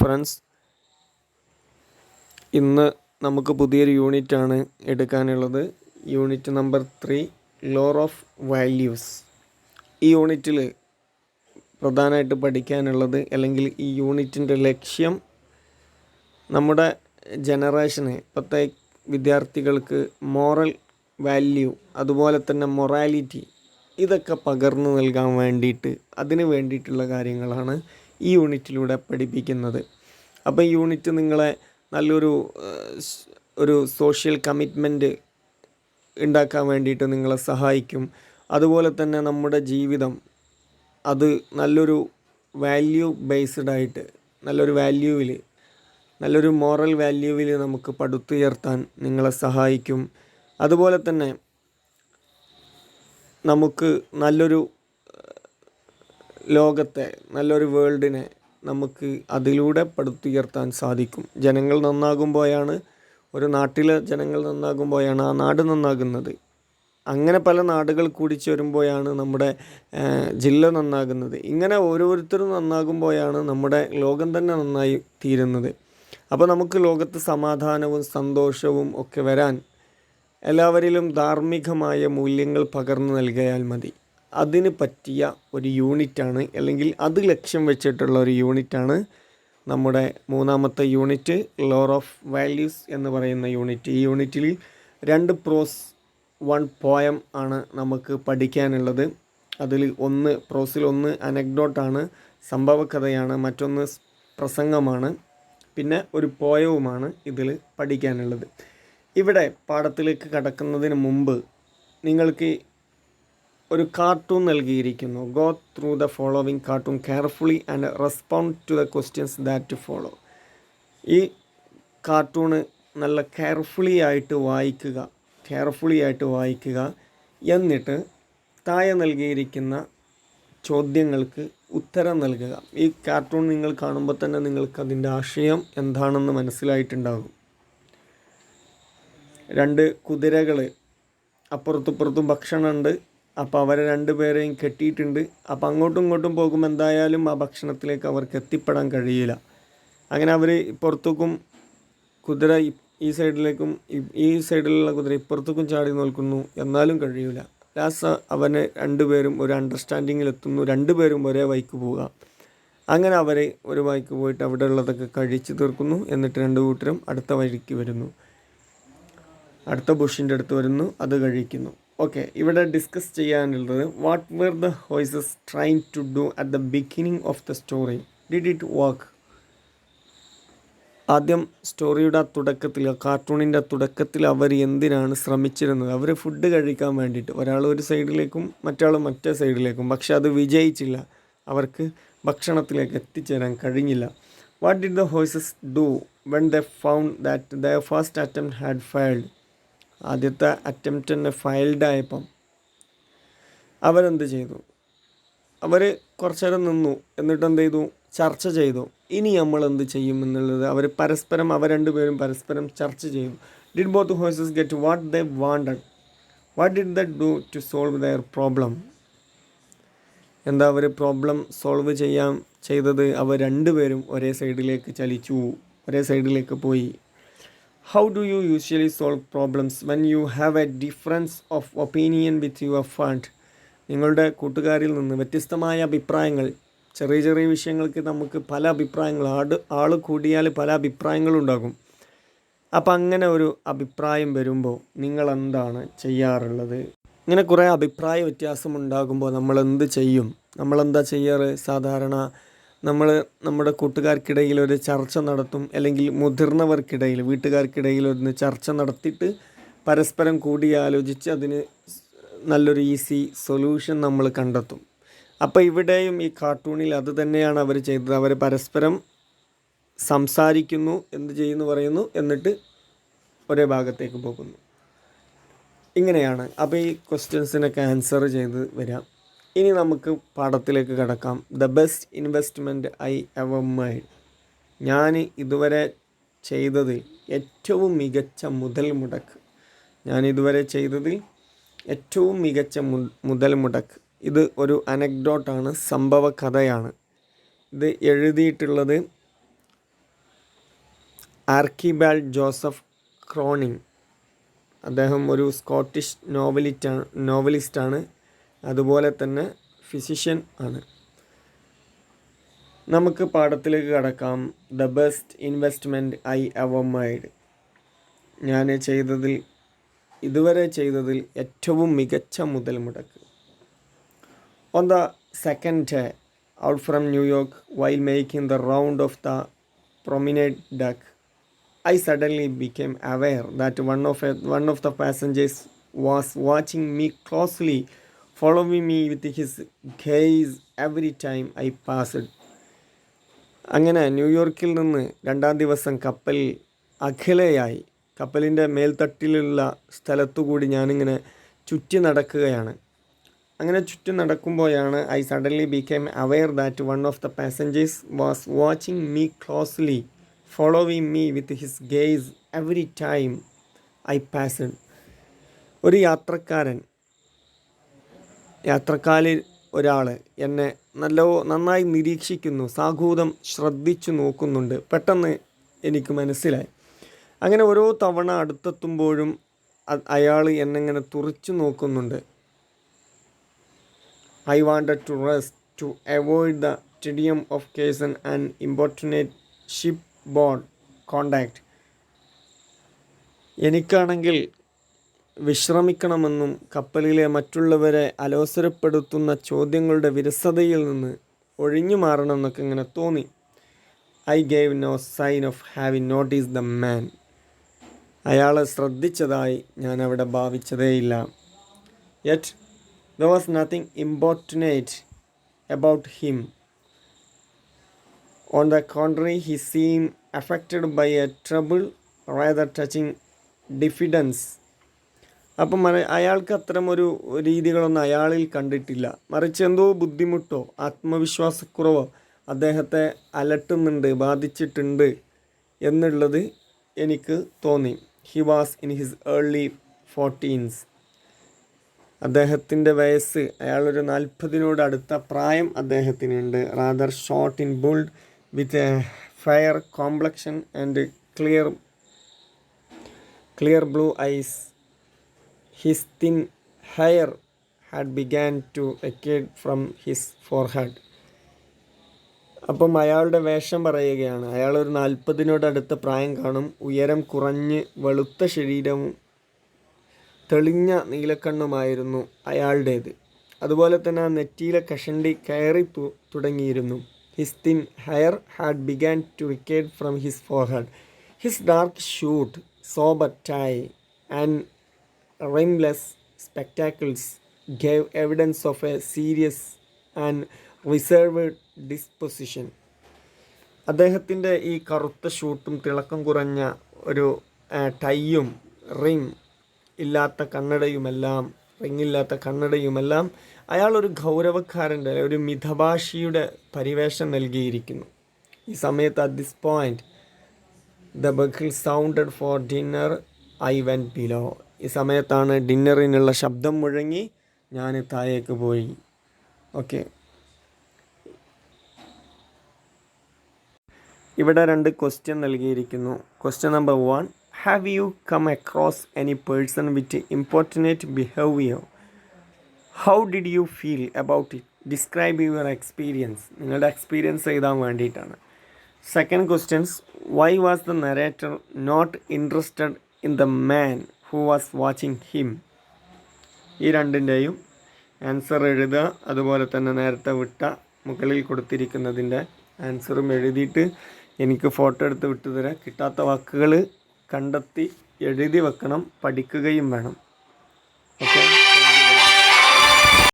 Friends, ഇന്ന് നമുക്ക് പുതിയൊരു യൂണിറ്റാണ് എടുക്കാനുള്ളത്. Unit number 3, lore of values. ഈ യൂണിറ്റിൽ പ്രധാനമായിട്ട് പഠിക്കാനുള്ളത്, അല്ലെങ്കിൽ ഈ യൂണിറ്റിൻ്റെ ലക്ഷ്യം, നമ്മുടെ ജനറേഷന്, ഇപ്പോഴത്തെ വിദ്യാർത്ഥികൾക്ക് മോറൽ വാല്യൂ, അതുപോലെ തന്നെ മൊറാലിറ്റി, ഇതൊക്കെ പകർന്നു നൽകാൻ വേണ്ടിയിട്ട്, അതിന് വേണ്ടിയിട്ടുള്ള കാര്യങ്ങളാണ് ഈ യൂണിറ്റിലൂടെ പഠിപ്പിക്കുന്നത്. അപ്പോൾ ഈ യൂണിറ്റ് നിങ്ങളെ നല്ലൊരു സോഷ്യൽ കമ്മിറ്റ്മെൻറ്റ് ഉണ്ടാക്കാൻ വേണ്ടിയിട്ട് നിങ്ങളെ സഹായിക്കും. അതുപോലെ തന്നെ നമ്മുടെ ജീവിതം അത് നല്ലൊരു വാല്യൂ ബേസ്ഡ് ആയിട്ട്, നല്ലൊരു മോറൽ വാല്യൂവിൽ നമുക്ക് പടുത്തുയർത്താൻ നിങ്ങളെ സഹായിക്കും. അതുപോലെ തന്നെ നമുക്ക് നല്ലൊരു ലോകത്തെ, നല്ലൊരു വേൾഡിനെ നമുക്ക് അതിലൂടെ പടുത്തുയർത്താൻ സാധിക്കും. ജനങ്ങൾ നന്നാകുമ്പോഴാണ്, ഒരു നാട്ടിലെ ജനങ്ങൾ നന്നാകുമ്പോഴാണ് ആ നാട് നന്നാകുന്നത്. അങ്ങനെ പല നാടുകൾ കൂടിച്ചേരുമ്പോഴാണ് നമ്മുടെ ജില്ല നന്നാകുന്നത്. ഇങ്ങനെ ഓരോരുത്തരും നന്നാകുമ്പോഴാണ് നമ്മുടെ ലോകം തന്നെ നന്നായി തീരുന്നത്. അപ്പോൾ നമുക്ക് ലോകത്ത് സമാധാനവും സന്തോഷവും ഒക്കെ വരാൻ എല്ലാവരിലും ധാർമ്മികമായ മൂല്യങ്ങൾ പകർന്നു നൽകിയാൽ മതി. അതിന് പറ്റിയ ഒരു യൂണിറ്റാണ്, അല്ലെങ്കിൽ അത് ലക്ഷ്യം വെച്ചിട്ടുള്ള ഒരു യൂണിറ്റാണ് നമ്മുടെ മൂന്നാമത്തെ യൂണിറ്റ്, ലോർ ഓഫ് വാല്യൂസ് എന്ന് പറയുന്ന യൂണിറ്റ്. ഈ യൂണിറ്റിൽ 2 പ്രോസ് 1 പോയം ആണ് നമുക്ക് പഠിക്കാനുള്ളത്. അതിൽ പ്രോസിൽ 1 അനക്ഡോട്ടാണ്, സംഭവകഥയാണ്, മറ്റൊന്ന് പ്രസംഗമാണ്, പിന്നെ ഒരു പോയവുമാണ് ഇതിൽ പഠിക്കാനുള്ളത്. ഇവിടെ പാഠത്തിലേക്ക് കടക്കുന്നതിന് മുമ്പ് നിങ്ങൾക്ക് ഒരു കാർട്ടൂൺ നൽകിയിരിക്കുന്നു. Go through the following cartoon carefully and respond to the questions that follow. ഈ കാർട്ടൂണ് നല്ല കെയർഫുള്ളി ആയിട്ട് വായിക്കുക. എന്നിട്ട് താഴെ നൽകിയിരിക്കുന്ന ചോദ്യങ്ങൾക്ക് ഉത്തരം നൽകുക. ഈ കാർട്ടൂൺ നിങ്ങൾ കാണുമ്പോൾ തന്നെ നിങ്ങൾക്ക് അതിൻ്റെ ആശയം എന്താണെന്ന് മനസ്സിലായിട്ടുണ്ടാകും. 2 കുതിരകൾ, അപ്പുറത്തും ഭക്ഷണമുണ്ട്. അപ്പോൾ അവരെ 2 പേരെയും കെട്ടിയിട്ടുണ്ട്. അപ്പോൾ അങ്ങോട്ടും ഇങ്ങോട്ടും പോകുമ്പോൾ എന്തായാലും ആ ഭക്ഷണത്തിലേക്ക് അവർക്ക് എത്തിപ്പെടാൻ കഴിയില്ല. അങ്ങനെ അവർ പുറത്തേക്കും, കുതിര ഈ സൈഡിലേക്കും, ഈ സൈഡിലുള്ള കുതിര ഇപ്പുറത്തേക്കും ചാടി നിൽക്കുന്നു, എന്നാലും കഴിയില്ല. ലാസ്റ്റ് അവന് 2 പേരും ഒരു അണ്ടർസ്റ്റാൻഡിങ്ങിലെത്തുന്നു. 2 പേരും ഒരേ വഴിക്ക് പോവുക. അങ്ങനെ അവർ ഒരു വഴിക്ക് പോയിട്ട് അവിടെ ഉള്ളതൊക്കെ കഴിച്ച് തീർക്കുന്നു. എന്നിട്ട് 2 കൂട്ടരും അടുത്ത വഴിക്ക് വരുന്നു, അടുത്ത ബുഷിൻ്റെ അടുത്ത് വരുന്നു, അത് കഴിക്കുന്നു. ഓക്കെ, ഇവിടെ ഡിസ്കസ് ചെയ്യാനുള്ളത്, what were the horses trying to do at the beginning of the story, did it work? ആദ്യം സ്റ്റോറിയുടെ തുടക്കത്തിൽ, കാർട്ടൂണിൻ്റെ തുടക്കത്തിൽ അവർ എന്തിനാണ് ശ്രമിച്ചിരുന്നത്? അവർ ഫുഡ് കഴിക്കാൻ വേണ്ടിയിട്ട്, ഒരാൾ ഒരു സൈഡിലേക്കും മറ്റാൾ മറ്റേ സൈഡിലേക്കും. പക്ഷെ അത് വിജയിച്ചില്ല, അവർക്ക് ഭക്ഷണത്തിലേക്ക് എത്തിച്ചേരാൻ കഴിഞ്ഞില്ല. What did the horses do when the found that the first attempt had failed? ആദ്യത്തെ അറ്റംപ്റ്റ് തന്നെ ഫെയിൽഡായപ്പം അവരെന്ത് ചെയ്തു? അവർ കുറച്ചു നേരം നിന്നു, എന്നിട്ട് എന്ത് ചെയ്തു? ചർച്ച ചെയ്തു. ഇനി നമ്മൾ എന്ത് ചെയ്യും എന്നുള്ളത് അവർ 2 പേരും പരസ്പരം ചർച്ച ചെയ്തു. Did both horses get what they wanted? What did the do to solve their problem? എന്താ അവർ പ്രോബ്ലം സോൾവ് ചെയ്തത്? അവർ 2 പേരും ഒരേ സൈഡിലേക്ക് ചലിച്ചു, ഒരേ സൈഡിലേക്ക് പോയി. How do you usually solve problems when you have a difference of opinion with your friend? നിങ്ങളുടെ കൂട്ടുകാരിൽ നിന്ന് വ്യത്യസ്തമായ അഭിപ്രായങ്ങൾ, ചെറിയ വിഷയങ്ങൾക്ക് നമുക്ക് പല അഭിപ്രായങ്ങൾ, ആൾ കൂടിയാൽ പല അഭിപ്രായങ്ങളുണ്ടാകും. അപ്പം അങ്ങനെ ഒരു അഭിപ്രായം വരുമ്പോൾ നിങ്ങൾ എന്താണ് ചെയ്യാറുള്ളത്? ഇങ്ങനെ കുറേ അഭിപ്രായ വ്യത്യാസം ഉണ്ടാകുമ്പോൾ നമ്മൾ എന്ത് ചെയ്യും? നമ്മളെന്താ ചെയ്യാറ്? സാധാരണ നമ്മുടെ കൂട്ടുകാർക്കിടയിൽ ഒരു ചർച്ച നടത്തും, അല്ലെങ്കിൽ മുതിർന്നവർക്കിടയിൽ, വീട്ടുകാർക്കിടയിൽ ഒന്ന് ചർച്ച നടത്തിയിട്ട് പരസ്പരം കൂടിയാലോചിച്ച് അതിന് നല്ലൊരു ഈസി സൊല്യൂഷൻ നമ്മൾ കണ്ടെത്തും. അപ്പോൾ ഇവിടെയും ഈ കാർട്ടൂണിൽ അത് തന്നെയാണ് അവർ ചെയ്തത്. അവർ പരസ്പരം സംസാരിക്കുന്നു, എന്ത് ചെയ്യുന്നു പറയുന്നു, എന്നിട്ട് ഒരേ ഭാഗത്തേക്ക് പോകുന്നു. ഇങ്ങനെയാണ് അപ്പോൾ ഈ ക്വസ്റ്റ്യൻസിനൊക്കെ ആൻസർ ചെയ്ത് വരാം. ഇനി നമുക്ക് പാഠത്തിലേക്ക് കടക്കാം. The best investment I ever made. ഞാൻ ഇതുവരെ ചെയ്തതിൽ ഏറ്റവും മികച്ച മുതൽ മുടക്ക്. ഇത് ഒരു അനക്ഡോട്ടാണ്, സംഭവ കഥയാണ്. ഇത് എഴുതിയിട്ടുള്ളത് ആർക്കിബാൾഡ് ജോസഫ് ക്രോണിംഗ്. അദ്ദേഹം ഒരു സ്കോട്ടിഷ് നോവലിസ്റ്റാണ്, അതുപോലെ തന്നെ ഫിസിഷ്യൻ ആണ്. നമുക്ക് പാഠത്തിലേക്ക് കടക്കാം. The best investment I ever made. ഞാൻ ഇതുവരെ ചെയ്തതിൽ ഏറ്റവും മികച്ച മുതൽ മുടക്ക്. On the second day, out from New York, while making the round of the promenade deck, I suddenly became aware that one of the passengers was watching me closely, following me with his gaze every time I passed. അങ്ങനെ ന്യൂയോർക്കിൽ നിന്ന് രണ്ടാം ദിവസം കപ്പലിൻ്റെ മേൽത്തട്ടിലുള്ള സ്ഥലത്തുകൂടി ഞാനിങ്ങനെ ചുറ്റി നടക്കുകയാണ്. അങ്ങനെ ചുറ്റി നടക്കുമ്പോഴാണ് I suddenly became aware that one of the passengers was watching me closely, following me with his gaze every time I passed. ഒരു യാത്രക്കാരിൽ ഒരാൾ എന്നെ നന്നായി നിരീക്ഷിക്കുന്നു, സാഗൂതം ശ്രദ്ധിച്ചു നോക്കുന്നുണ്ട്. പെട്ടെന്ന് എനിക്ക് മനസ്സിലായി. അങ്ങനെ ഓരോ തവണ അടുത്തെത്തുമ്പോഴും അയാൾ എന്നെങ്ങനെ തുറിച്ചു നോക്കുന്നുണ്ട്. I wanted to rest to avoid the tedium of occasion and importunate shipboard contact. എനിക്കാണെങ്കിൽ വിശ്രമിക്കണമെന്നും കപ്പലിലെ മറ്റുള്ളവരെ അലോസരപ്പെടുത്തുന്ന ചോദ്യങ്ങളുടെ വിരസതയിൽ നിന്ന് ഒഴിഞ്ഞു മാറണമെന്നൊക്കെ ഇങ്ങനെ തോന്നി. I gave no sign of having noticed the man. അയാളെ ശ്രദ്ധിച്ചതായി ഞാൻ അവിടെ ഭാവിച്ചതേയില്ല. Yet there was nothing importunate about him. On the contrary, he seemed affected by a trouble rather touching diffidence. അപ്പം അയാൾക്ക് അത്തരം ഒരു രീതികളൊന്നും അയാളിൽ കണ്ടിട്ടില്ല. മറിച്ച് എന്തോ ബുദ്ധിമുട്ടോ ആത്മവിശ്വാസക്കുറവോ അദ്ദേഹത്തെ അലട്ടുന്നുണ്ട്, ബാധിച്ചിട്ടുണ്ട് എന്നുള്ളത് എനിക്ക് തോന്നി. He was in his early 40s. അദ്ദേഹത്തിൻ്റെ വയസ്സ്, അയാളൊരു 40 അടുത്ത പ്രായം അദ്ദേഹത്തിനുണ്ട്. Rather short in built with a fair complexion and clear blue eyes. His thin hair had began to എക്കേഡ് ഫ്രം ഹിസ് ഫോർഹെഡ്. അപ്പം അയാളുടെ വേഷം പറയുകയാണ്. അയാളൊരു 40 അടുത്ത പ്രായം കാണും, ഉയരം കുറഞ്ഞ് വെളുത്ത ശരീരവും തെളിഞ്ഞ നീലക്കണ്ണുമായിരുന്നു അയാളുടേത്. അതുപോലെ തന്നെ ആ നെറ്റിയിലെ കഷണ്ടി കയറി തുടങ്ങിയിരുന്നു. His thin hair had began to recede from his forehead. His dark suit, sober tie and rimless spectacles gave evidence of a serious and reserved disposition. അദ്ദേഹത്തിൻ്റെ ഈ കറുത്ത ഷൂട്ടും തിളക്കം കുറഞ്ഞ ഒരു ടൈയും റിങ്ങില്ലാത്ത കണ്ണടയുമെല്ലാം അയാളൊരു ഗൗരവക്കാരൻ്റെ, ഒരു മിതഭാഷിയുടെ പരിവേഷം നൽകിയിരിക്കുന്നു. ഈ സമയത്ത് at this point the bugle sounded for dinner, I went below. ഈ സമയത്താണ് ഡിന്നറിനുള്ള ശബ്ദം മുഴങ്ങി, ഞാൻ താഴേക്ക് പോയി. ഓക്കെ, ഇവിടെ 2 ക്വസ്റ്റ്യൻ നൽകിയിരിക്കുന്നു. Question number 1, have you come across any person with importunate behaviour? How did you feel about it? Describe your experience. നിങ്ങളുടെ എക്സ്പീരിയൻസ് എഴുതാൻ വേണ്ടിയിട്ടാണ്. Second questions, why was the narrator not interested in the man who was watching him? ഈ രണ്ടിൻ്റെയും answer എഴുതുക. അതുപോലെ തന്നെ നേരത്തെ മുകളിൽ കൊടുത്തിരിക്കുന്നതിൻ്റെ ആൻസറും എഴുതിയിട്ട് എനിക്ക് ഫോട്ടോ എടുത്ത് വിട്ടുതരാം. കിട്ടാത്ത വാക്കുകൾ കണ്ടെത്തി എഴുതി വെക്കണം, പഠിക്കുകയും വേണം. ഓക്കെ.